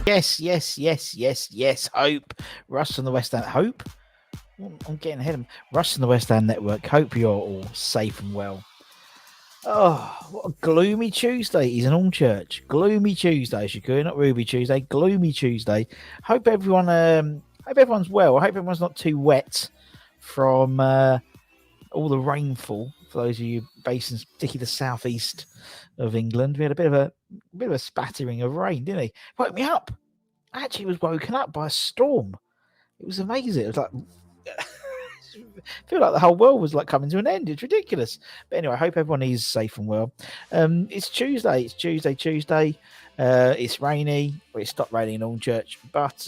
Yes. Hope. Russ from the West Ham. Hope? I'm getting ahead of him. Russ from the West Ham Network. Hope you're all safe and well. Oh, what a gloomy Tuesday it is in Allchurch. Gloomy Tuesday, Shakur, not Ruby Tuesday. Gloomy Tuesday. Hope everyone's well. I hope everyone's not too wet from all the rainfall. For those of you based in particularly the southeast of England, we had a bit of a spattering of rain, didn't he? Woke me up. I actually was woken up by a storm. It was amazing. It was like I feel like the whole world was like coming to an end. It's ridiculous. But anyway, I hope everyone is safe and well. It's Tuesday. It's Tuesday. It's rainy. Well, it stopped raining in Allchurch. But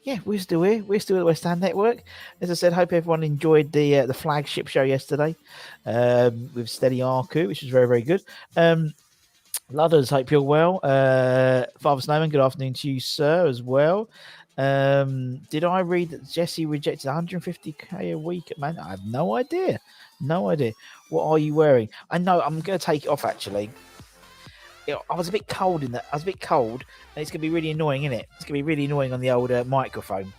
yeah, we're still here. We're still at the West Ham Network. As I said, hope everyone enjoyed the flagship show yesterday with Steady Arku, which was very, very good. Ludders, hope you're well. Father Snowman, good afternoon to you, sir, as well. Did I read that Jesse rejected 150k a week at Man? I have no idea. What are you wearing? I know I'm going to take it off actually. I was a bit cold and it's going to be really annoying, isn't it? It's going to be really annoying on the old microphone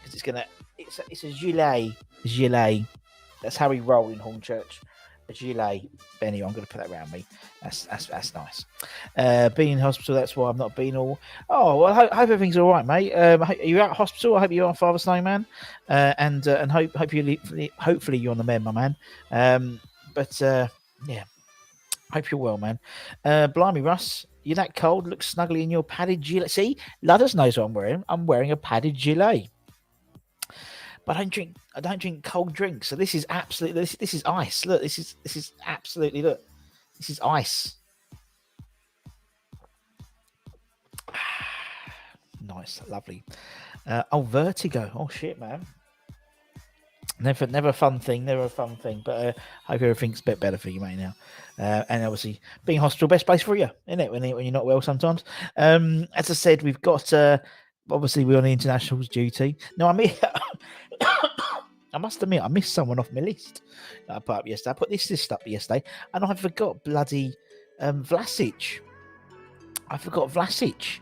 because it's a gilet. That's how we roll in Hornchurch. A gilet. But anyway, I'm going to put that around me. That's nice. Being in hospital, that's why I've not been all. Oh well, I hope everything's all right, mate. Are you out of hospital? I hope you're on Father Snowman, and hopefully you're on the mend, my man. Yeah, hope you're well, man. Blimey, Russ, you're that cold. Looks snuggly in your padded gilet. See, Ludders knows what I'm wearing. I'm wearing a padded gilet. But I don't drink cold drinks. So this is absolutely this is ice. Look, this is absolutely this is ice. Nice, lovely. Vertigo. Oh shit, man. Never a fun thing. But I hope everything's a bit better for you, mate. Now, and obviously being hospital, best place for you, isn't it? When you're not well sometimes. As I said, we've got. Obviously, we're on the internationals duty. No, I must admit, I missed someone off my list that I put up yesterday. I put this list up yesterday, and I forgot bloody Vlasic. I forgot Vlasic.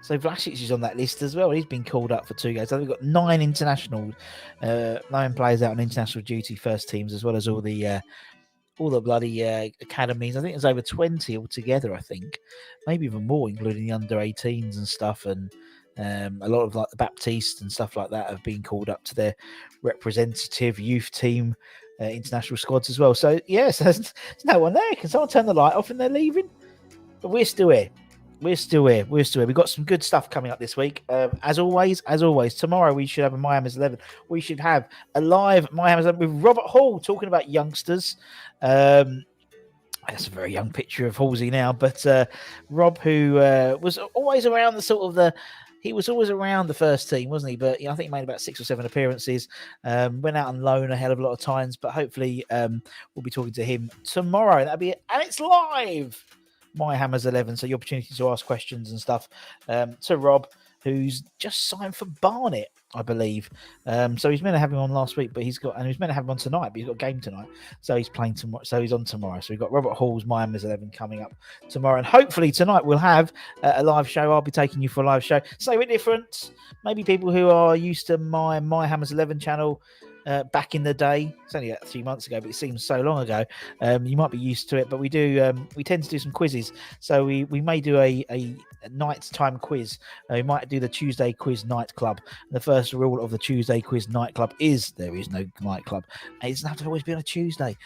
So Vlasic is on that list as well. He's been called up for 2 games. So we've got 9 international, 9 players out on international duty, first teams, as well as all the bloody academies. I think there's over 20 altogether. I think maybe even more, including the under 18s and stuff, and a lot of like the Baptiste and stuff like that have been called up to their representative youth team international squads as well. So yes, there's no one there. Can someone turn the light off and they're leaving? But we're still here. We've got some good stuff coming up this week. As always, tomorrow we should have a My Hammers 11. We should have a live My Hammers 11 with Robert Hall talking about youngsters. That's a very young picture of Halsey now, but Rob, who was always around he was always around the first team, wasn't he? But I think he made about 6 or 7 appearances. Went out on loan a hell of a lot of times, but hopefully we'll be talking to him tomorrow. That'll be it, and it's live. My Hammers 11, so your opportunity to ask questions and stuff to Rob, who's just signed for Barnet, I believe. So he's meant to have him on last week, but he was meant to have him on tonight, but he's got a game tonight, so he's playing tomorrow. So he's on tomorrow. So we've got Robert Hall's My Hammers 11 coming up tomorrow, and hopefully tonight we'll have a live show. I'll be taking you for a live show. So we're different. Maybe people who are used to my Hammers 11 channel. Back in the day, it's only a few months ago, but it seems so long ago. You might be used to it, but we tend to do some quizzes. So we may do a nighttime quiz. We might do the Tuesday quiz nightclub. The first rule of the Tuesday quiz nightclub is there is no nightclub. It doesn't have to always be on a Tuesday.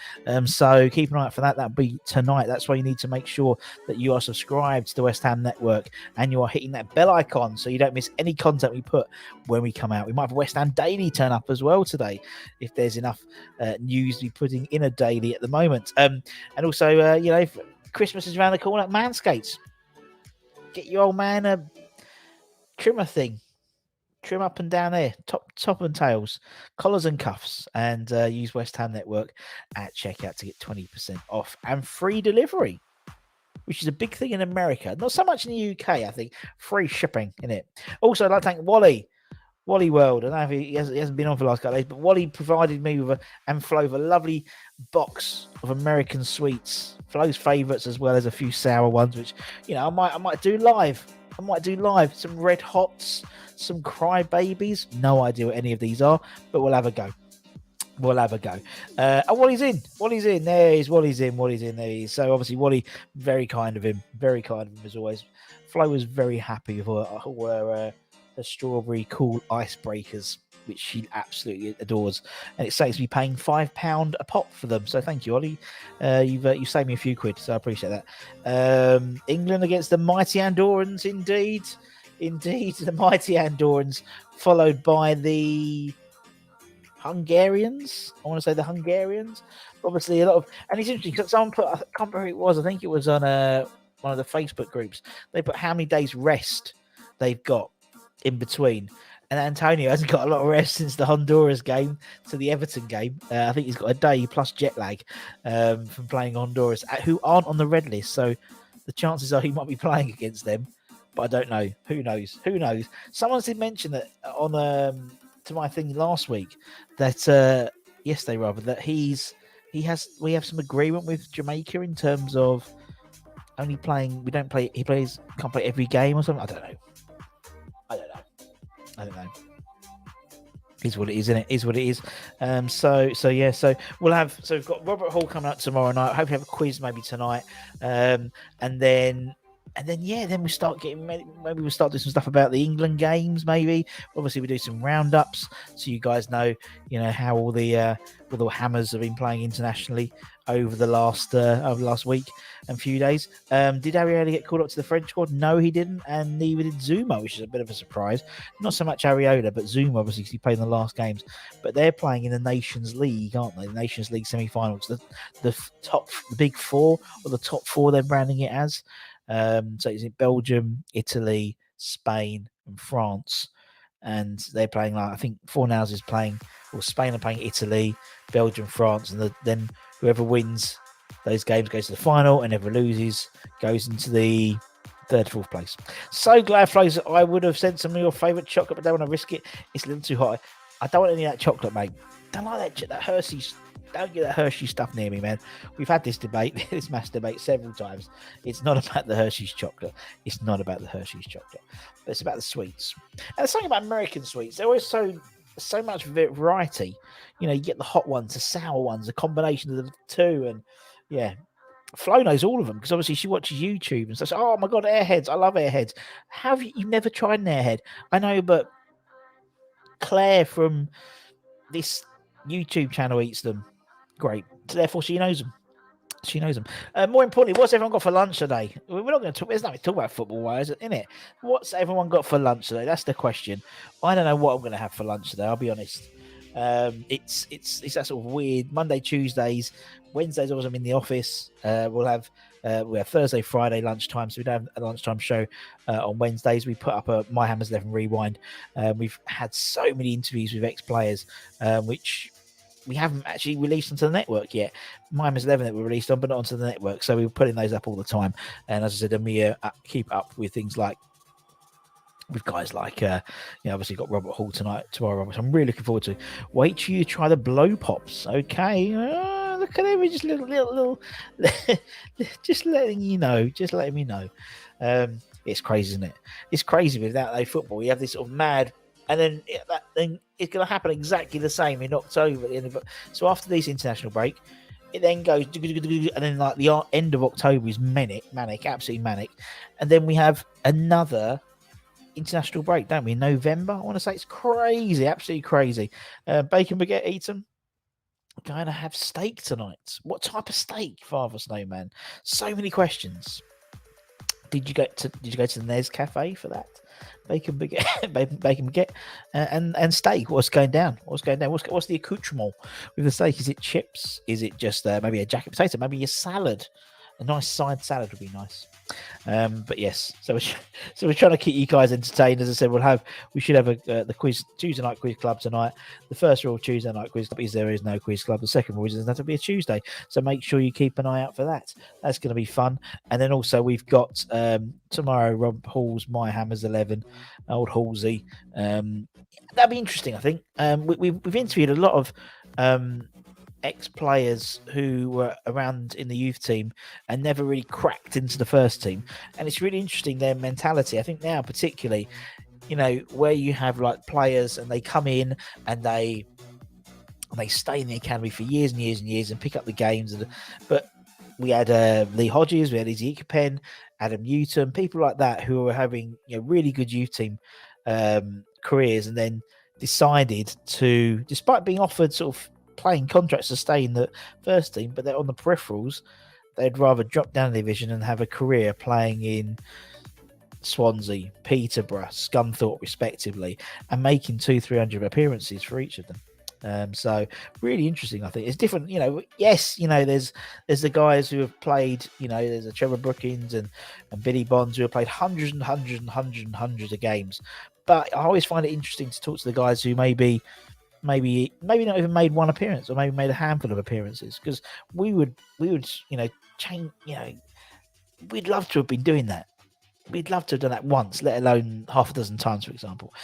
So keep an eye out for that. That'll be tonight. That's why you need to make sure that you are subscribed to the West Ham Network and you are hitting that bell icon so you don't miss any content we put when we come out. We might have a West Ham Daily turn up as well today, if there's enough news to be putting in a daily at the moment. And also, Christmas is around the corner. Manscaped. Get your old man a trimmer thing. Trim up and down there. Top and tails. Collars and cuffs. And use West Ham Network at checkout to get 20% off and free delivery, which is a big thing in America. Not so much in the UK, I think. Free shipping, innit? Also, I'd like to thank Wally World. I don't know if he hasn't been on for the last couple of days, but Wally provided me with and Flo with a lovely box of American sweets, Flo's favourites as well as a few sour ones, which I might do live I might do live some Red Hots, some Cry Babies. No idea what any of these are, but we'll have a go. We'll have a go. Oh, Wally's in. Wally's in. There he is. Wally's in. Wally's in. There he is. So obviously, Wally, very kind of him. Very kind of him as always. Flo was very happy with her strawberry cool icebreakers, which she absolutely adores, and it saves me paying £5 a pop for them. So thank you, Ollie. You've saved me a few quid, so I appreciate that. England against the mighty Andorrans, indeed, the mighty Andorrans, followed by the Hungarians. I want to say the Hungarians. Obviously, a lot of, and it's interesting because someone put, I can't remember who it was. I think it was on one of the Facebook groups. They put how many days rest they've got in between. And Antonio hasn't got a lot of rest since the Honduras game to the Everton game. I think he's got a day plus jet lag from playing Honduras, who aren't on the red list. So the chances are he might be playing against them. But I don't know. Who knows? Who knows? Someone did mention that on to my thing last week that yesterday rather, that we have some agreement with Jamaica in terms of only playing. We don't play. Can't play every game or something. I don't know. Is what it is, isn't it? Is what it is. So we'll have. So we've got Robert Hall coming up tomorrow night. Hopefully have a quiz maybe tonight. And then we start getting. Maybe we'll start doing some stuff about the England games. Maybe obviously we do some roundups so you guys know how all the Hammers have been playing internationally over the last week and few days. Did Ariola get called up to the French squad? No, he didn't, and neither did Zuma, which is a bit of a surprise. Not so much Ariola, but Zuma, obviously, because he played in the last games. But they're playing in the Nations League, aren't they? The Nations League semi-finals. The big four, or the top four, they're branding it as. So it's in Belgium, Italy, Spain, and France. And they're playing, I think Fornals is playing, or Spain are playing Italy, Belgium, France, and then whoever wins those games goes to the final, and whoever loses goes into the third, fourth place. So glad, Flows, I would have sent some of your favourite chocolate, but don't want to risk it. It's a little too hot. I don't want any of that chocolate, mate. Don't like that Hershey's. Don't get that Hershey stuff near me, man. We've had this debate, this mass debate several times. It's not about the Hershey's chocolate. It's not about the Hershey's chocolate. But it's about the sweets. And there's something about American sweets. They're always so much variety. You get the hot ones, the sour ones, a combination of the two. And yeah, Flo knows all of them because obviously she watches YouTube and says, oh my God, Airheads. I love Airheads. Have you never tried an Airhead? I know, but Claire from this YouTube channel eats them. Great. So therefore, she knows them. More importantly, what's everyone got for lunch today? We're not going to talk. There's nothing to talk about football-wise, isn't it? What's everyone got for lunch today? That's the question. I don't know what I'm going to have for lunch today. I'll be honest. It's that sort of weird Monday, Tuesdays, Wednesdays. Always I'm in the office. We have Thursday, Friday lunchtime. So we don't have a lunchtime show on Wednesdays. We put up a My Hammers 11 Rewind. We've had so many interviews with ex-players, which we haven't actually released onto the network yet. Mine was 11 that we released on, but not onto the network. So we were putting those up all the time. And as I said, we keep up with things like, with guys like, obviously got Robert Hall tomorrow, which I'm really looking forward to. Wait till you try the blow pops. Okay. Look at him. Just little just letting you know. Just letting me know. It's crazy, isn't it? It's crazy with that day football. You have this sort of mad. And then that thing is going to happen exactly the same in October. At the end of it. So after this international break, it then goes, and then like the end of October is manic, absolutely manic. And then we have another international break, don't we? In November, I want to say it's crazy, absolutely crazy. Bacon baguette eaten. Going to have steak tonight. What type of steak, Father Snowman? So many questions. Did you go to the Nez Cafe for that? Bacon baguette, and steak. What's going down? What's the accoutrement with the steak? Is it chips? Is it just maybe a jacket potato? Maybe a salad? A nice side salad would be nice. But yes, so we're trying to keep you guys entertained. As I said, we should have the quiz Tuesday night quiz club tonight. The first rule Tuesday night quiz club is there is no quiz club. The second rule is it doesn't have to be a Tuesday. So make sure you keep an eye out for that. That's going to be fun. And then also we've got tomorrow Rob Hall's My Hammers 11, old Halsey. That'd be interesting. I think we've interviewed a lot of ex-players who were around in the youth team and never really cracked into the first team. And it's really interesting, their mentality. I think now particularly, where you have like players and they come in and they stay in the academy for years and years and years and pick up the games. But we had Lee Hodges, we had Izzy Ikapen, Adam Newton, people like that who were having really good youth team careers, and then decided to, despite being offered sort of playing contracts to stay in the first team, but they're on the peripherals, they'd rather drop down the division and have a career playing in Swansea, Peterborough, Scunthorpe, respectively, and making 200-300 appearances for each of them. So really interesting. I think it's different. Yes, there's the guys who have played. There's a Trevor Brookings and Billy Bonds who have played hundreds of games. But I always find it interesting to talk to the guys who maybe not even made one appearance, or maybe made a handful of appearances, because we would change. We'd love to have been doing that. We'd love to have done that once, let alone half a dozen times, for example.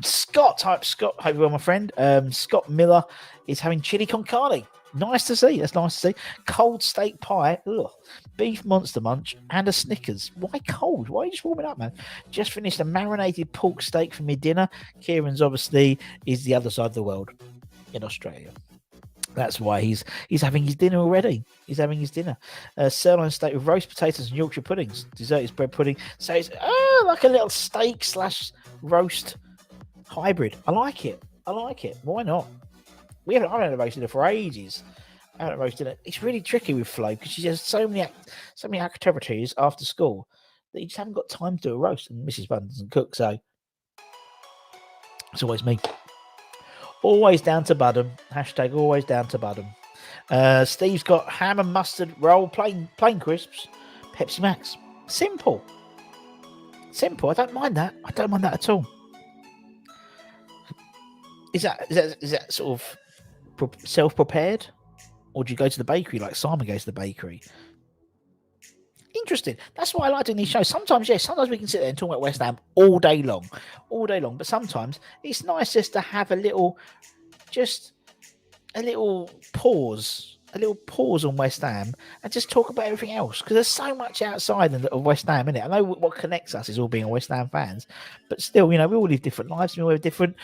Scott, hope you're well, my friend. Scott Miller is having chili con carne. Nice to see. That's nice to see. Cold steak pie, beef monster munch, and a Snickers. Why cold? Why are you just warming up, man? Just finished a marinated pork steak for my dinner. Kieran's obviously is the other side of the world, in Australia. That's why he's having his dinner already. He's having his dinner. Sirloin steak with roast potatoes and Yorkshire puddings. Dessert is bread pudding. So it's like a little steak / roast hybrid. I like it. Why not? I haven't roasted it for ages. I haven't roasted it. It's really tricky with Flo because she has so many activities after school that you just haven't got time to do a roast. And Mrs. Bunn doesn't cook, so it's always me. Always down to Budham. Hashtag always down to Budham. Steve's got ham and mustard roll, plain crisps, Pepsi Max. Simple. I don't mind that. At all. Is that sort of self-prepared, or do you go to the bakery like Simon goes to the bakery? Interesting. That's why I like doing these shows. Sometimes we can sit there and talk about West Ham all day long. But sometimes it's nice just to have a little pause on West Ham and just talk about everything else, because there's so much outside of West Ham, innit? I know what connects us is all being West Ham fans, but still, we all live different lives. We all have different,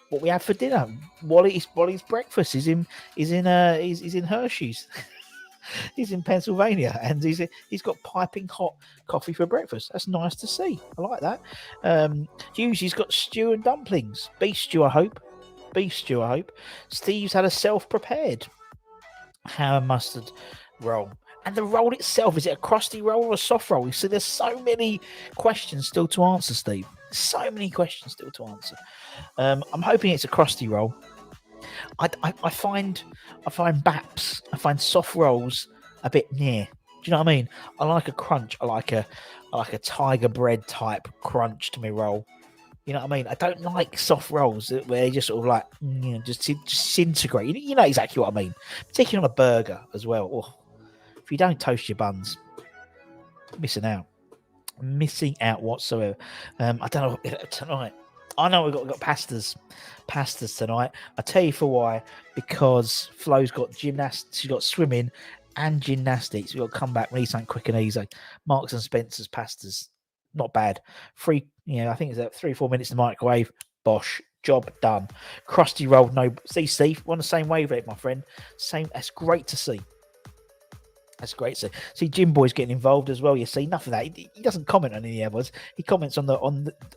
what we have for dinner. Wally's breakfast is in Hershey's. He's in Pennsylvania, and he's got piping hot coffee for breakfast. That's nice to see. I like that. Hughes, he's got stew and dumplings. Beef stew, I hope. Steve's had a self-prepared ham and mustard roll. And the roll itself, is it a crusty roll or a soft roll? So there's so many questions still to answer, Steve. So many questions still to answer. I'm hoping it's a crusty roll. I find baps, I find soft rolls a bit near. Do you know what I mean? I like a crunch. I like a tiger bread type crunch to me roll. You know what I mean? I don't like soft rolls where they just sort of like just disintegrate. You know exactly what I mean. Particularly on a burger as well. Oh, if you don't toast your buns, missing out whatsoever. I don't know tonight. I know we've got pastas tonight. I'll tell you for why. Because Flo's got gymnastics, she's got swimming and gymnastics. We've got to come back. We need something quick and easy. Marks and Spencer's pastas, not bad. I think it's 3-4 minutes in the microwave. Bosh, job done. Crusty roll, no. See, Steve, we're on the same wavelength, my friend. Same. That's great to see. See, Jim Boy's getting involved as well. You see, enough of that. He doesn't comment on any others. He comments on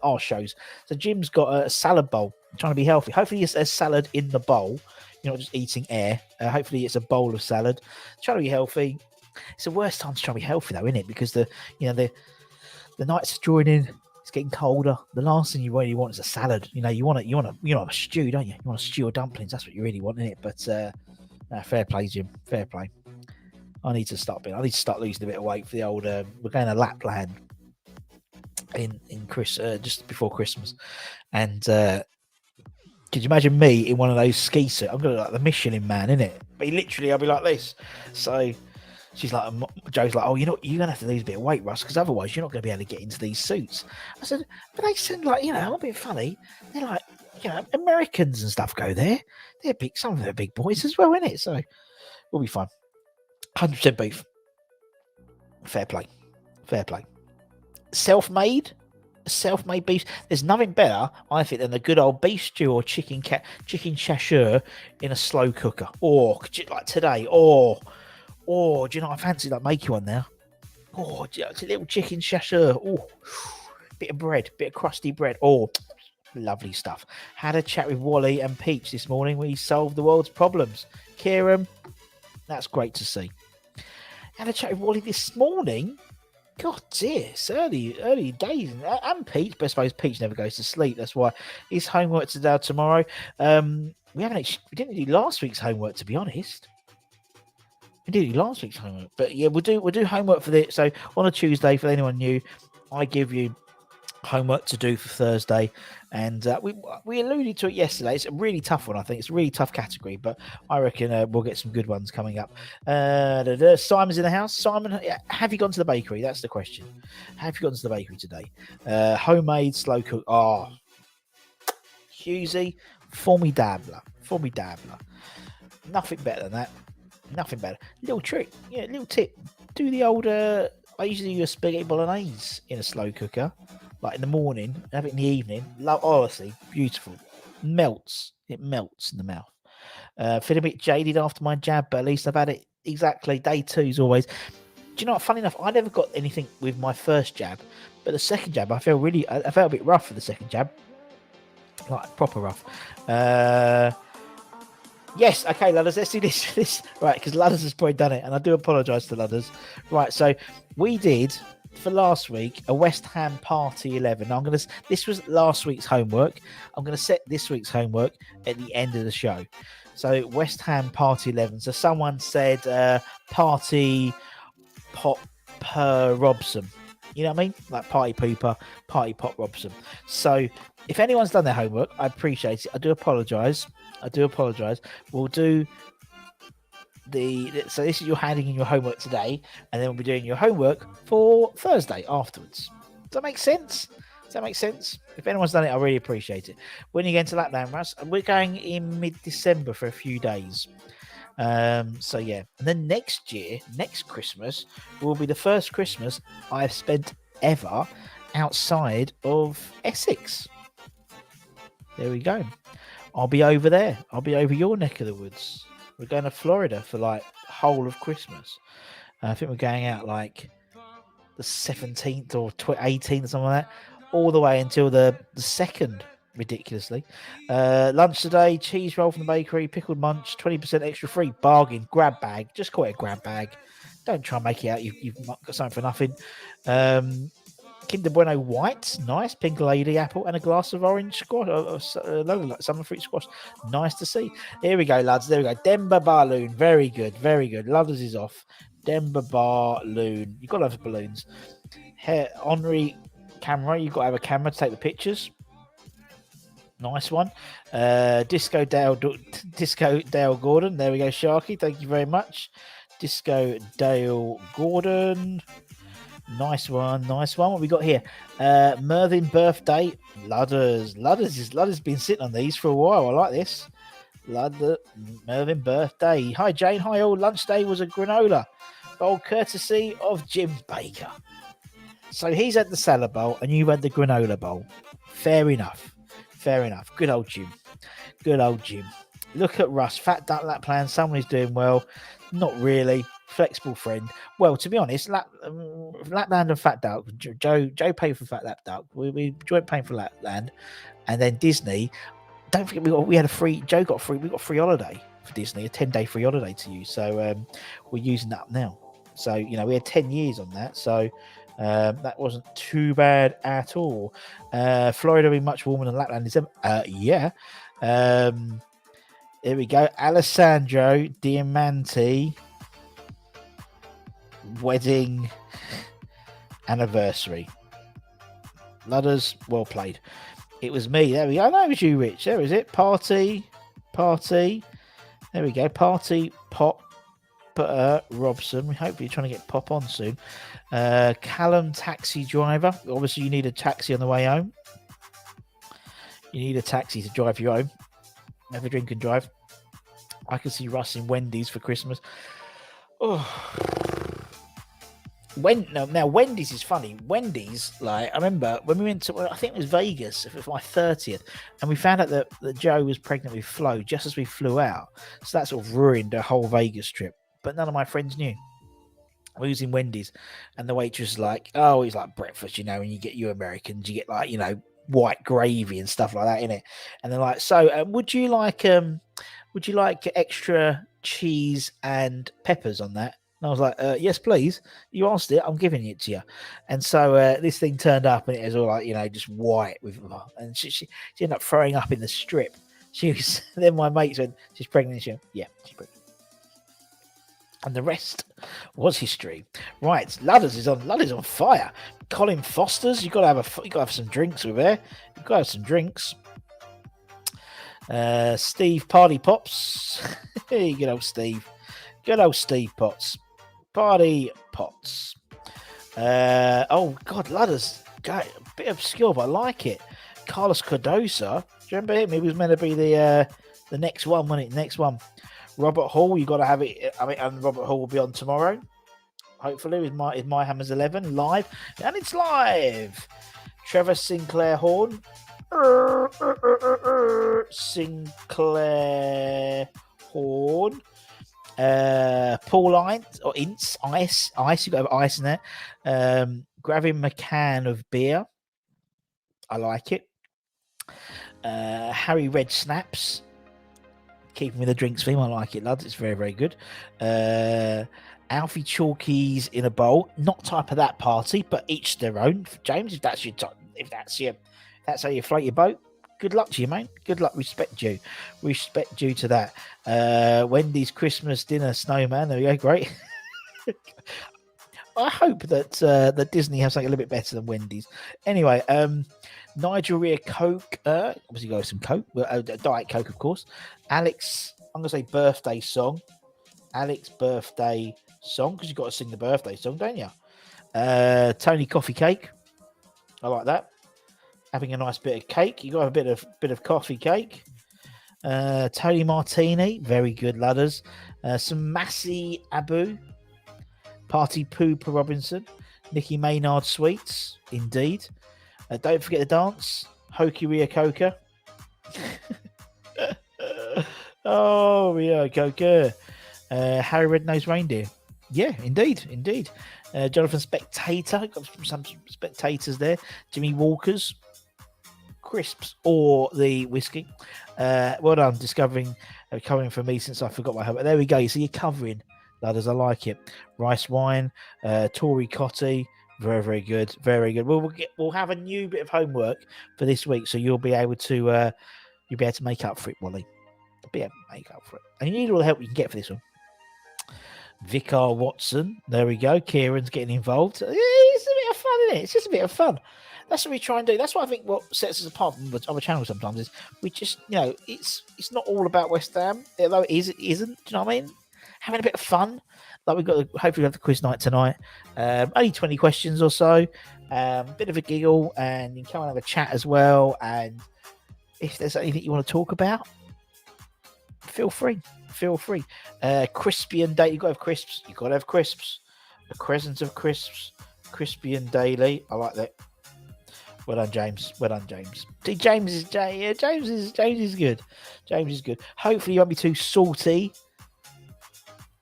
our shows. So Jim's got a salad bowl, trying to be healthy. Hopefully, it's a salad in the bowl. You're not just eating air. Hopefully, it's a bowl of salad. Trying to be healthy. It's the worst time to try to be healthy, though, isn't it? Because the nights are drawing in. It's getting colder. The last thing you really want is a salad. You want a stew, don't you? You want a stew or dumplings. That's what you really want, isn't it? But fair play, Jim. Fair play. I need to start losing a bit of weight for the old. We're going to Lapland in just before Christmas, and could you imagine me in one of those ski suits? I'm gonna look like the Michelin Man, innit? But literally, I'll be like this. So She's like, Joe's like, oh, you're going to have to lose a bit of weight, Russ, because otherwise you're not going to be able to get into these suits. I said, but they sound like, a bit funny. They're like, Americans and stuff go there. They're big. Some of them are big boys as well, innit? So we'll be fine. 100% beef. Fair play. Self-made beef. There's nothing better, I think, than the good old beef stew or chicken chasher in a slow cooker. Or like today. Or do you know? I fancy like making one now. Oh, it's a little chicken chasher. Oh, bit of bread, bit of crusty bread. Oh, lovely stuff. Had a chat with Wally and Peach this morning. We solved the world's problems. Kieran, that's great to see. Had a chat with Wally this morning. God dear, it's early days. And Peach, but I suppose Peach never goes to sleep. That's why his homework today, tomorrow. We didn't do last week's homework, to be honest. We did last week's homework, but yeah, we'll do homework for this. So on a Tuesday, for anyone new, I give you homework to do for Thursday, and we alluded to it yesterday. It's a really tough one, I think. It's a really tough category, but I reckon we'll get some good ones coming up. Simon's in the house. Simon, have you gone to the bakery? That's the question. Have you gone to the bakery today? Homemade slow cook. Oh, Husey, formidable. Nothing better than that. Nothing better. Little trick, little tip. Do the old. I usually do a spaghetti bolognese in a slow cooker, like in the morning, have it in the evening. Honestly, beautiful. It melts in the mouth. Feel a bit jaded after my jab, but at least I've had it exactly. Day 2 is always. Do you know what? Funny enough, I never got anything with my first jab, but the second jab, I felt a bit rough for the second jab, like proper rough. Yes, okay, Ludders, let's do this. Right, because Ludders has probably done it, and I do apologise to Ludders. Right, so we did, for last week, a West Ham Party 11. Now, this was last week's homework. I'm going to set this week's homework at the end of the show. So, West Ham Party 11. So, someone said Party Pop Robson. You know what I mean? Like Party Pooper, Party Pop Robson. So, if anyone's done their homework, I appreciate it. I do apologise. We'll do so this is your handing in your homework today, and then we'll be doing your homework for Thursday afterwards. Does that make sense? If anyone's done it, I really appreciate it. When you get into Lapland, Russ, we're going in mid-December for a few days. So yeah, and then next Christmas will be the first Christmas I've spent ever outside of Essex. There we go. I'll be over there. I'll be over your neck of the woods. We're going to Florida for like whole of Christmas. I think we're going out like the 17th or 18th or something like that, all the way until the 2nd, ridiculously. Lunch today, cheese roll from the bakery, pickled munch, 20% extra free, bargain, grab bag. Just call it a grab bag. Don't try and make it out you've got something for nothing. Kinder Bueno white, nice, pink lady apple, and a glass of orange squash, summer fruit squash. Nice to see. Here we go, lads. There we go. Denver Balloon. Very good. Lovers is off. Denver Balloon. You've got to have balloons. Henry camera. You've got to have a camera to take the pictures. Nice one. Disco Dale Gordon. There we go, Sharky. Thank you very much. Disco Dale Gordon. Nice one. What we got here? Mervyn birthday. Ludders been sitting on these for a while. I like this. Mervyn birthday. Hi Jane. Hi all. Lunch day was a granola bowl courtesy of Jim Baker. So he's had the salad bowl and you've had the granola bowl. Fair enough. Good old Jim. Look at Russ. Fat duck lap plan. Someone who's doing well. Not really. Flexible friend. Well, to be honest, Lapland and Fat Duck. Joe paid for Fat Lap Duck. We joint paying for Lapland, and then Disney. Don't forget, we had a free. Joe got free. We got free holiday for Disney, a 10-day free holiday to use. So we're using that now. So we had 10 years on that. So that wasn't too bad at all. Florida will be much warmer than Lapland. Yeah. Here we go. Alessandro Diamante. Wedding anniversary. Ludders, well played. It was me. There we go. No, it was you, Rich. There is it. Party. There we go. Party pop Robson. We hope you're trying to get Pop on soon. Callum, taxi driver. Obviously, you need a taxi on the way home. You need a taxi to drive you home. Have a drink and drive. I can see Russ in Wendy's for Christmas. Oh. Now Wendy's is funny. Wendy's, like, I remember when we went to, I think it was Vegas, if it was my 30th, and we found out that Jo was pregnant with Flo just as we flew out. So that sort of ruined the whole Vegas trip. But none of my friends knew. We was in Wendy's, and the waitress was like, "Oh, it's like breakfast, when you get you Americans, you get like, white gravy and stuff like that in it." And they're like, "So, would you like extra cheese and peppers on that?" And I was like, "Yes, please. You asked it. I'm giving it to you." And so this thing turned up, and it was all like, just white with, and she ended up throwing up in the strip. She was. Then my mate said, "She's pregnant." She went, "Yeah, she's pregnant." And the rest was history. Right, Ladders is on fire. Colin Foster's. You got to have some drinks with there. You got to have some drinks. Steve Party Pops. Good old Steve. Good old Steve Potts. Party Pots. Oh God, Ladders. A bit obscure, but I like it. Carlos Cardosa. Do you remember him? He was meant to be the next one, wasn't it? Next one. Robert Hall, you got to have it. And Robert Hall will be on tomorrow. Hopefully, with my Hammers 11 live, and it's live. Trevor Sinclair Horn, Sinclair Horn, Paul Ince or Ince Ice. You got to have ice in there. Gravin McCann of beer. I like it. Harry Red Snaps. Keeping with the drinks theme, I like it, lads. It's very, very good. Alfie Chalkies in a bowl. Not type of that party, but each their own. James, if that's how you float your boat, good luck to you, mate. Good luck. Respect due to that. Wendy's Christmas dinner snowman. There we go. Great. I hope that Disney has something a little bit better than Wendy's. Anyway, Nigel Rear Coke. Obviously, go with some Coke. Diet Coke, of course. Alex, I'm going to say birthday song. Alex birthday song, because you've got to sing the birthday song, don't you? Tony Coffee Cake. I like that. Having a nice bit of cake. You got a bit of coffee cake. Tony Martini. Very good, ladders. Some Massey Abu. Party Pooper Robinson. Nicky Maynard Sweets. Indeed. Don't forget the dance. Hokey Ria Coca. Oh, yeah, Coca. Harry Red-Nosed Reindeer. Yeah, indeed. Jonathan Spectator. Got some spectators there. Jimmy Walker's. Crisps or the whiskey. Well done, covering for me since I forgot my homework. There we go. You see, you're covering, ladders. I like it. Rice wine. Tory Cotty. Very, very good. Very good. We'll have a new bit of homework for this week, so you'll be able to make up for it, Wally. Be able to make up for it, and you need all the help you can get for this one. Vicar Watson. There we go. Kieran's getting involved. It's a bit of fun, isn't it? It's just a bit of fun. That's what we try and do. That's what I think what sets us apart from other channels sometimes is we just, it's not all about West Ham, although it isn't. Do you know what I mean? Having a bit of fun. Like hopefully we have the quiz night tonight. Only 20 questions or so. Bit of a giggle, and you can come and have a chat as well. And if there's anything you want to talk about, feel free. Crispy and daily. You've got to have crisps. A crescent of crisps. Crispy and daily. I like that. Well done, James. See, James is good. James is good. Hopefully you won't be too salty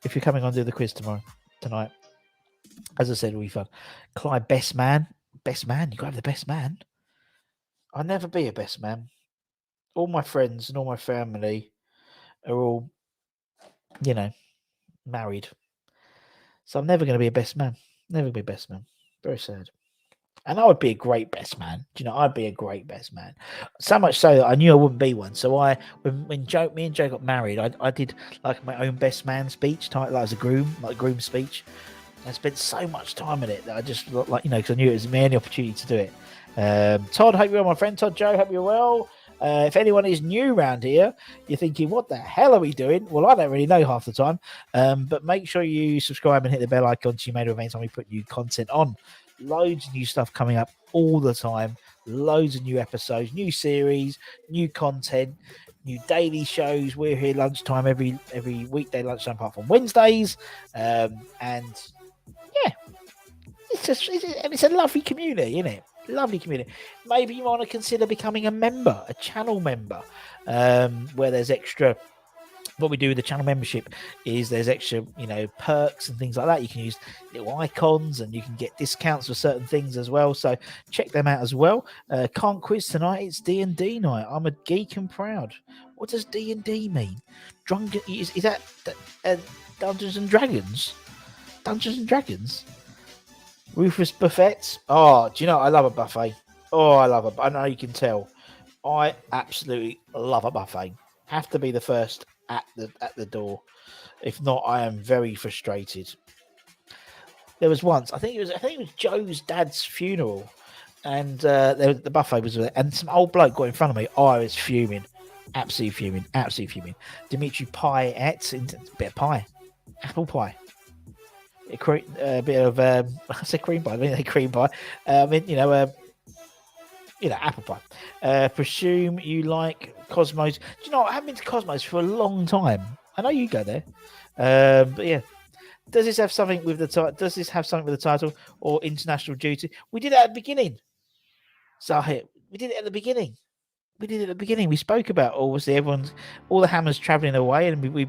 if you're coming on to do the quiz tonight. As I said, it'll be fun. Clyde, best man. You gotta have the best man. I'll never be a best man. All my friends and all my family are all, married. So I'm never going to be a best man. Very sad. And I would be a great best man. I'd be a great best man. So much so that I knew I wouldn't be one. So when me and Joe got married, I did like my own best man speech, like as a groom, like groom speech. I spent so much time in it that I just because I knew it was my only opportunity to do it. Todd, hope you're well, my friend. Todd Joe, hope you're well. If anyone is new around here, you're thinking, what the hell are we doing? Well, I don't really know half the time. But make sure you subscribe and hit the bell icon so you may know every time we put new content on. Loads of new stuff coming up all the time. Loads of new episodes, new series, new content, new daily shows. We're here lunchtime every weekday lunchtime apart from Wednesdays. And yeah, it's a lovely community, isn't it? Lovely community. Maybe you want to consider becoming a member, a channel member, where there's extra. What we do with the channel membership is there's extra, perks and things like that. You can use little icons and you can get discounts for certain things as well. So check them out as well. Can't quiz tonight. It's D&D night. I'm a geek and proud. What does D&D mean? Is that Dungeons and Dragons? Dungeons and Dragons? Rufus buffets. Oh, do you know I love a buffet? Oh, I love it. I know you can tell. I absolutely love a buffet. Have to be the first at the door. If not, I am very frustrated. There was once, I think it was Joe's dad's funeral, and the buffet was there, and some old bloke got in front of me. I was fuming, absolutely fuming. Dimitri pie ate a bit of pie, apple pie. A bit of I said cream pie. I mean cream pie. Apple pie. Presume you like Cosmos. Do you know what? I haven't been to Cosmos for a long time. I know you go there, but yeah. Does this have something with the title? Does this have something with the title or international duty? We did it at the beginning. Zahid, we did it at the beginning. We spoke about obviously all the hammers traveling away, and we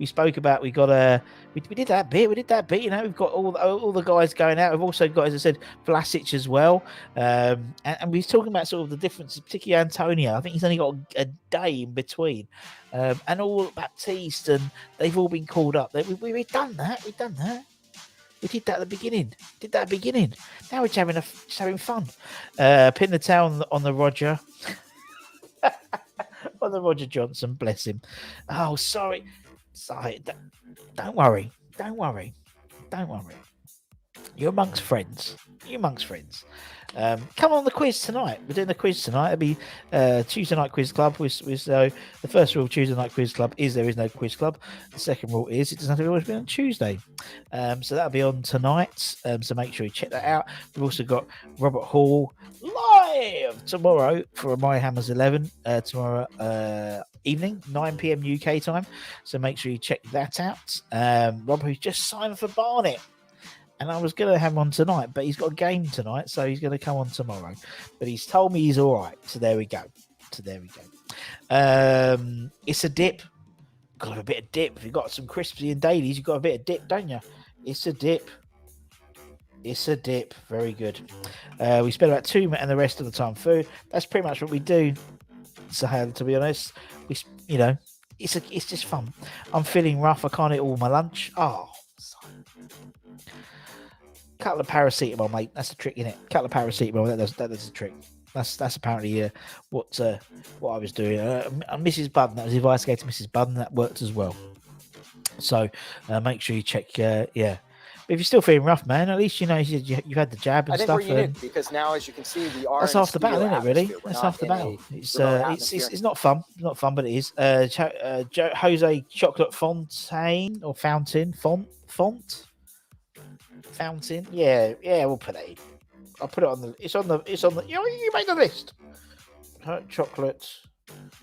spoke about we did that bit. We've got all the guys going out. We've also got, as I said, Vlasic as well, and we're talking about sort of the differences, particularly Antonio. I think he's only got a day in between, and all Baptiste, and they've all been called up. We've done that. We did that at the beginning. Now we're just having fun. Pin the towel on the Roger. On the Roger Johnson, bless him. Oh, sorry. Don't worry. You're amongst friends. Come on the quiz tonight. We're doing the quiz tonight. It'll be Tuesday night quiz club. The first rule of Tuesday night quiz club is there is no quiz club. The second rule is it doesn't have to always be on Tuesday. So that'll be on tonight. So make sure you check that out. We've also got Robert Hall live tomorrow for My Hammers 11 tomorrow evening, 9 p.m. UK time. So make sure you check that out. Rob, who's just signed for Barnet. And I was going to have him on tonight, but he's got a game tonight, so he's going to come on tomorrow. But he's told me he's all right. So there we go. It's a dip. Got a bit of dip. If you've got some crispy and dailies, you've got a bit of dip, don't you? It's a dip. Very good. We spend about 2 minutes and the rest of the time food. That's pretty much what we do. So to be honest, it's just fun. I'm feeling rough. I can't eat all my lunch. Oh, couple of paracetamol, mate. That's the trick, isn't it? Couple of paracetamol. That's the trick. That's apparently what I was doing. Mrs. Budden. That was the advice I gave to Mrs. Budden. That worked as well. So make sure you check. But if you're still feeling rough, man, at least you know you've had the jab and stuff. I think we're unique because now, as you can see, we are. That's half the battle, isn't it? Really, that's half the battle. It's not fun. Not fun, but it is. Jose Chocolate Fontaine or Fountain Font. Fountain, yeah, we'll put it in. I'll put it on the. It's on the. You made the list. Chocolate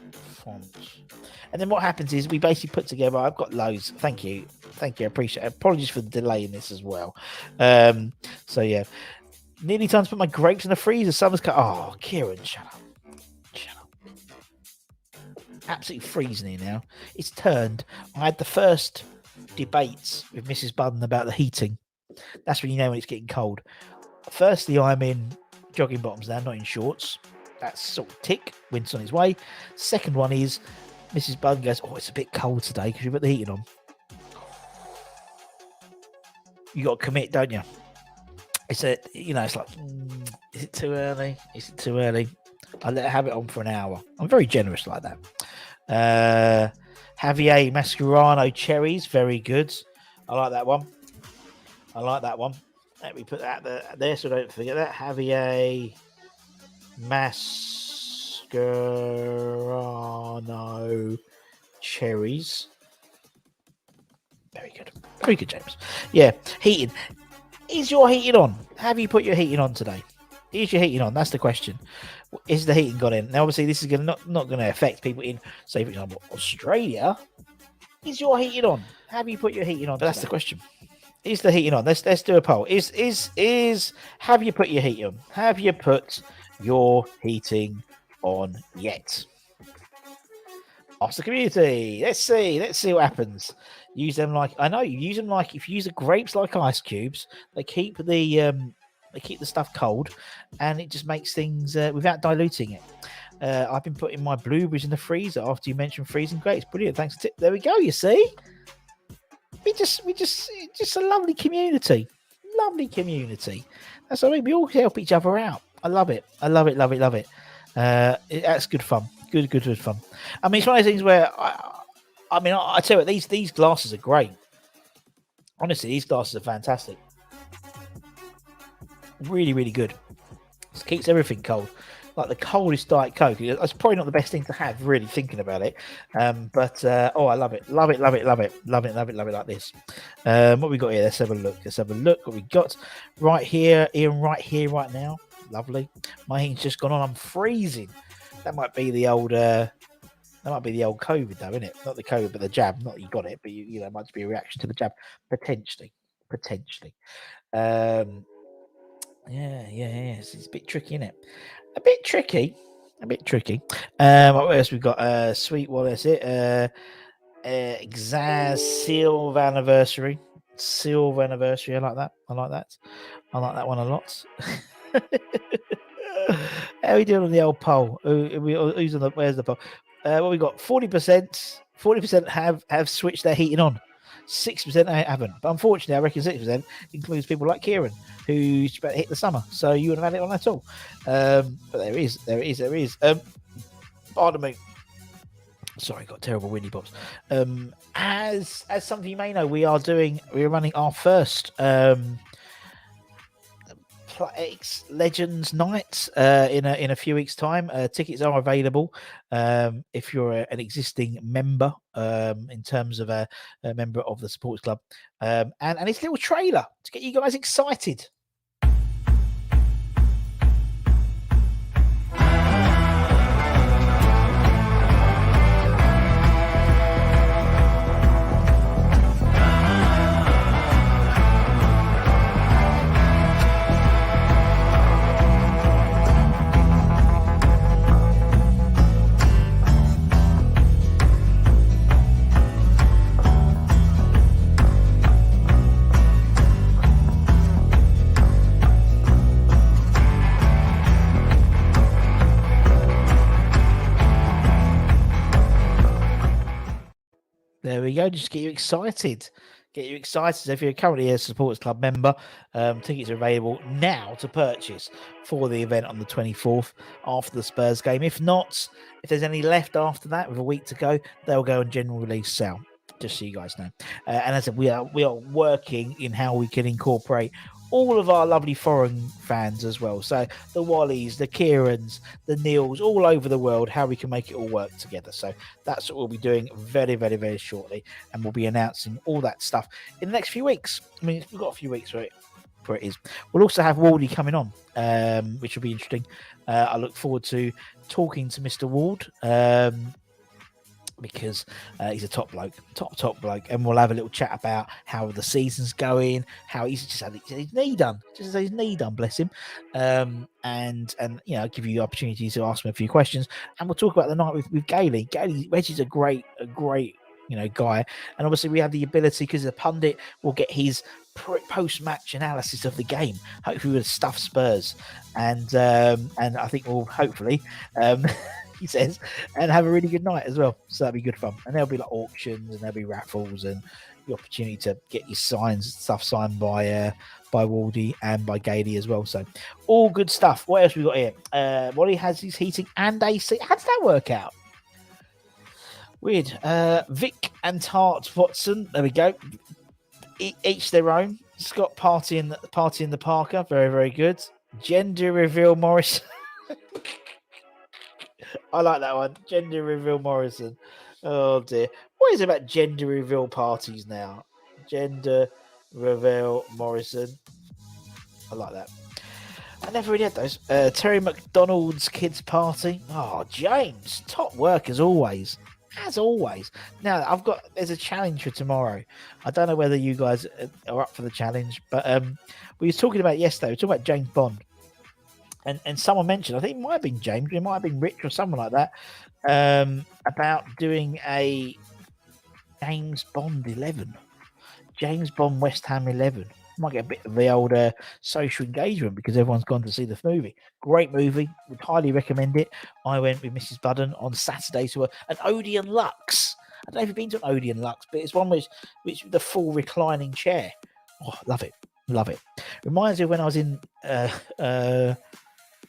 font, and then what happens is we basically put together. I've got loads. Thank you. I appreciate it. Apologies for the delay in this as well. So yeah, nearly time to put my grapes in the freezer. Summer's cut. Oh, Kieran, shut up. Absolutely freezing here now. It's turned. I had the first debates with Mrs. Budden about the heating. That's when you know when it's getting cold. Firstly, I'm in jogging bottoms now, not in shorts. That's sort of tick. Wind's on its way. Second one is Mrs. Budden goes, "Oh, it's a bit cold today because you put the heating on." You got to commit, don't you? It's like, is it too early? I let her have it on for an hour. I'm very generous like that. Javier Mascherano cherries, very good. I like that one. Let me put that there so don't forget that. Javier Grano cherries. Very good. Very good, James. Yeah, heating. Is your heating on? Have you put your heating on today? Is your heating on? That's the question. Is the heating got in? Now, obviously, this is not going to affect people in, say, for example, Australia. Is your heating on? Have you put your heating on? But that's the question. Is the heating on? Let's do a poll. Is have you put your heating on? Have you put your heating on yet? Ask the community. Let's see what happens. Use them like I know you use them like if you use the grapes like ice cubes, they keep the stuff cold, and it just makes things without diluting it. I've been putting my blueberries in the freezer after you mentioned freezing grapes. Brilliant, thanks for tip. There we go. You see, we just a lovely community. That's what I mean. We all help each other out. I love it. That's good fun. Good fun. I mean, it's one of those things where I tell you what, these glasses are great. Honestly, these glasses are fantastic. Really, really good. It keeps everything cold. Like the coldest Diet Coke. It's probably not the best thing to have, really, thinking about it. I love it. Love it like this. What we got here? Let's have a look. What we got right here, Ian, right here, right now. Lovely. My heat's just gone on. I'm freezing. That might be the old COVID, though, isn't it? Not the COVID, but the jab. Not that you got it, but you know, it might be a reaction to the jab, potentially. Yeah. It's a bit tricky, isn't it? A bit tricky. What else we got? Sweet. What is it? Xaz Silver Anniversary. I like that. I like that one a lot. How are we doing on the old poll? Who's on the? Where's the poll? What we got? 40% have switched their heating on. 6% haven't. But unfortunately, I reckon 6% includes people like Kieran, who's about to hit the summer. So you wouldn't have had it on at all. But there is. Pardon me. Sorry, got terrible windy pops. As something you may know, we're running our first X Legends Night in a few weeks' time. Tickets are available if you're an existing member, in terms of a member of the supporters club, and it's a little trailer to get you guys excited. There we go. Just get you excited. So if you're currently a supporters club member, tickets are available now to purchase for the event on the 24th after the Spurs game. If not, if there's any left after that with a week to go, they'll go on general release sale. Just so you guys know. And as I said, we are working in how we can incorporate all of our lovely foreign fans as well. So the Wallies, the Kierans, the Neils, all over the world, how we can make it all work together. So that's what we'll be doing very, very, very shortly. And we'll be announcing all that stuff in the next few weeks. I mean, we've got a few weeks for it is. We'll also have Wardy coming on, which will be interesting. I look forward to talking to Mr. Ward. Because he's a top bloke, and we'll have a little chat about how the season's going, how he's just had his knee done, bless him, and you know, give you the opportunity to ask him a few questions, and we'll talk about the night with Gailey. Reggie's a great guy, and obviously we have the ability, because the pundit will get his post-match analysis of the game, hopefully with stuff Spurs, and I think we'll hopefully he says, and have a really good night as well. So that'll be good fun. And there'll be like auctions, and there'll be raffles, and the opportunity to get your stuff signed by Waldy and by Gailey as well. So all good stuff. What else we got here? Wally has his heating and AC. How does that work out? Weird. Vic and Tart Watson. There we go. Each their own. Scott party in the Parker. Very, very good. Gender reveal Morris. I like that one. Gender reveal Morrison. Oh dear. What is it about gender reveal parties now? Gender reveal Morrison. I like that. I never really had those. Terry McDonald's kids party. Oh, James, top work as always. As always. Now there's a challenge for tomorrow. I don't know whether you guys are up for the challenge, but we were talking about yesterday. We were talking about James Bond, and someone mentioned, I think it might have been James, it might have been Rich or someone like that, about doing a James Bond 11, James Bond West Ham 11. Might get a bit of the old social engagement because everyone's gone to see the movie. Great movie. Would highly recommend it. I went with Mrs. Budden on Saturday to an Odeon Lux. I don't know if you've been to an Odeon Lux, but it's one which the full reclining chair. Oh, love it. Love it. Reminds me of when I was in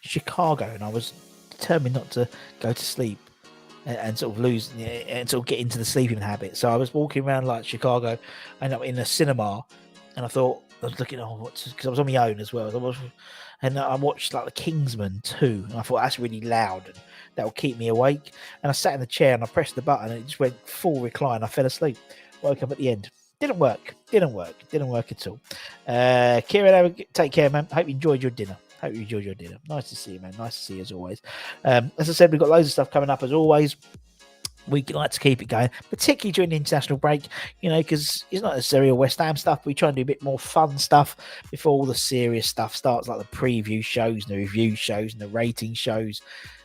Chicago and I was determined not to go to sleep and sort of lose and sort of get into the sleeping habit. So I was walking around like Chicago, ended up in a cinema, and I thought, I was looking, because I was on my own as well. And I watched like the Kingsman 2, and I thought that's really loud and that'll keep me awake. And I sat in the chair and I pressed the button and it just went full recline. I fell asleep. Woke up at the end. Didn't work at all. Kieran, take care, man. Hope you enjoyed your dinner. Nice to see you, man. Nice to see you as always. As I said, we've got loads of stuff coming up as always. We like to keep it going, particularly during the international break, because it's not necessarily all West Ham stuff. We try and do a bit more fun stuff before all the serious stuff starts, like the preview shows and the review shows and the rating shows,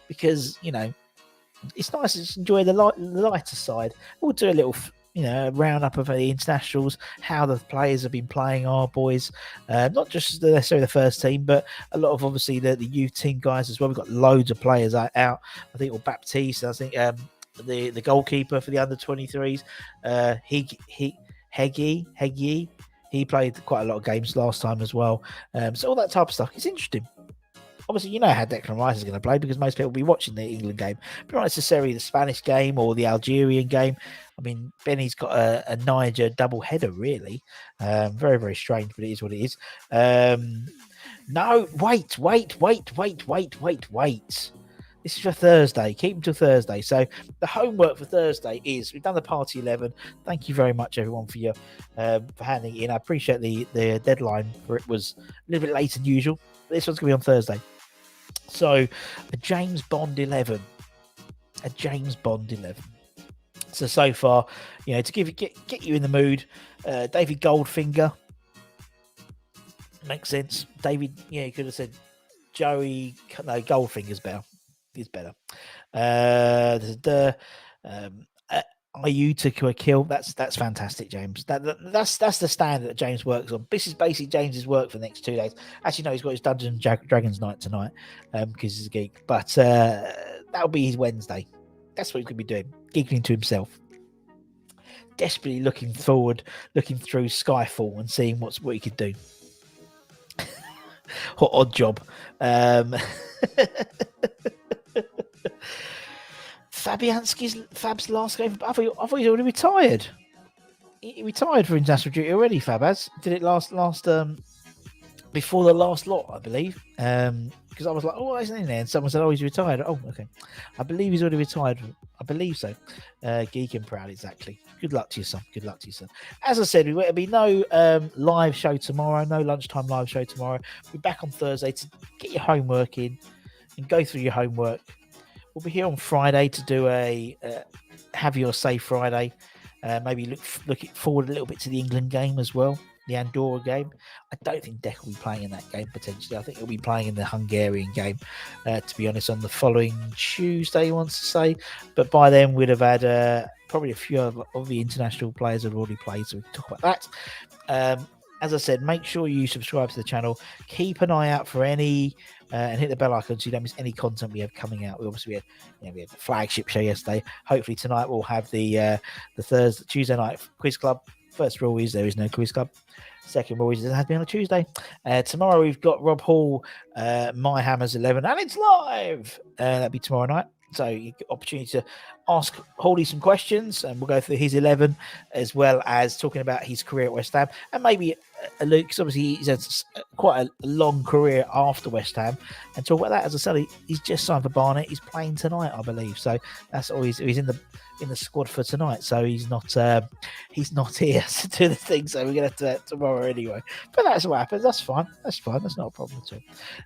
because, it's nice to just enjoy the lighter side. We'll do a little roundup of the internationals, how the players have been playing, our boys, not just necessarily the first team, but a lot of obviously the youth team guys as well. We've got loads of players out. I think, or Baptiste, I think the goalkeeper for the under 23s, Heggie, he played quite a lot of games last time as well. So all that type of stuff, it's interesting. Obviously, you know how Declan Rice is going to play because most people will be watching the England game, but not necessarily the Spanish game or the Algerian game. I mean, Benny's got a Niger double header, really. Very, very strange, but it is what it is. No, wait. This is for Thursday. Keep them till Thursday. So the homework for Thursday is, we've done the party 11. Thank you very much, everyone, for your for handing it in. I appreciate the deadline for it was a little bit later than usual. This one's going to be on Thursday. So a James Bond 11. So far, to get you in the mood, David Goldfinger. Makes sense. David, you could have said Joey. No, Goldfinger's better. Is better. IU to a kill. That's fantastic, James. That's the standard that James works on. This is basically James's work for the next 2 days. Actually, no, he's got his Dungeons and Dragons night tonight because he's a geek. But that'll be his Wednesday. That's what he's going to be doing, giggling to himself, desperately looking through Skyfall and seeing what he could do. Odd job. Fab's last game. I thought he's already retired. He retired for international duty already. Fab has. Did it last before the last lot, I believe. Because I was like, oh, isn't he there? And someone said, oh, he's retired. Oh, okay. I believe he's already retired. I believe so. Geek and proud, exactly. Good luck to you, son. As I said, there'll be no live show tomorrow. No lunchtime live show tomorrow. We're back on Thursday to get your homework in and go through your homework. We'll be here on Friday to do a Have Your Say Friday. Maybe look forward a little bit to the England game as well, the Andorra game. I don't think Deck will be playing in that game potentially. I think he'll be playing in the Hungarian game, to be honest, on the following Tuesday, he wants to say. But by then, we'd have had probably a few of the international players have already played, so we can talk about that. As I said, make sure you subscribe to the channel. Keep an eye out for any and hit the bell icon so you don't miss any content we have coming out. We had the flagship show yesterday. Hopefully tonight we'll have the Tuesday night quiz club. First rule is there is no quiz club. Second rule is it has to be on a Tuesday. Tomorrow we've got Rob Hall, My Hammers 11, and it's live. That'll be tomorrow night. So you get opportunity to ask Hawley some questions, and we'll go through his 11 as well as talking about his career at West Ham and maybe Luke, 'cause obviously he's had quite a long career after West Ham, and talk about that. As I said, he's just signed for Barnet. He's playing tonight, I believe. So that's always he's in the squad for tonight. So he's not here to do the thing. So we're gonna have to that tomorrow anyway. But that's what happens. That's fine. That's fine. That's not a problem at all.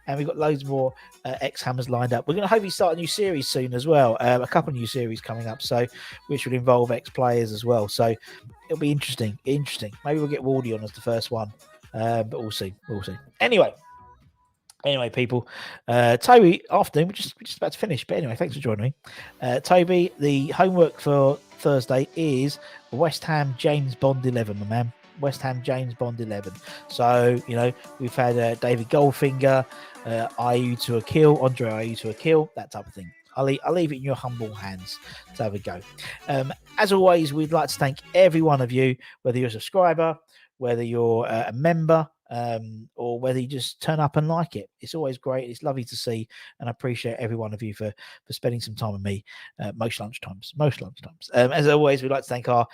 And we've got loads more ex-Hammers lined up. We're going to hopefully start a new series soon as well. A couple of new series coming up, so which would involve ex-players as well. So it'll be interesting. Maybe we'll get Wardy on as the first one, but we'll see. Anyway, people, Toby, afternoon. We're just about to finish, but anyway, thanks for joining me, Toby. The homework for Thursday is West Ham James Bond 11, my man. West Ham James Bond 11. So, we've had David Goldfinger, Ayew to a kill, Andre Ayew to a kill, that type of thing. I'll leave it in your humble hands to have a go. As always, we'd like to thank every one of you, whether you're a subscriber, whether you're a member, or whether you just turn up and like it. It's always great. It's lovely to see, and I appreciate every one of you for spending some time with me most lunchtimes. As always, we'd like to thank our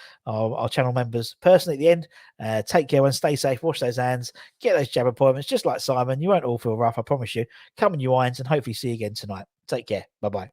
channel members personally at the end. Take care and stay safe. Wash those hands. Get those jab appointments, just like Simon. You won't all feel rough, I promise you. Come in your wines, and hopefully see you again tonight. Take care. Bye-bye.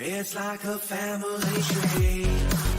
It's like a family tree.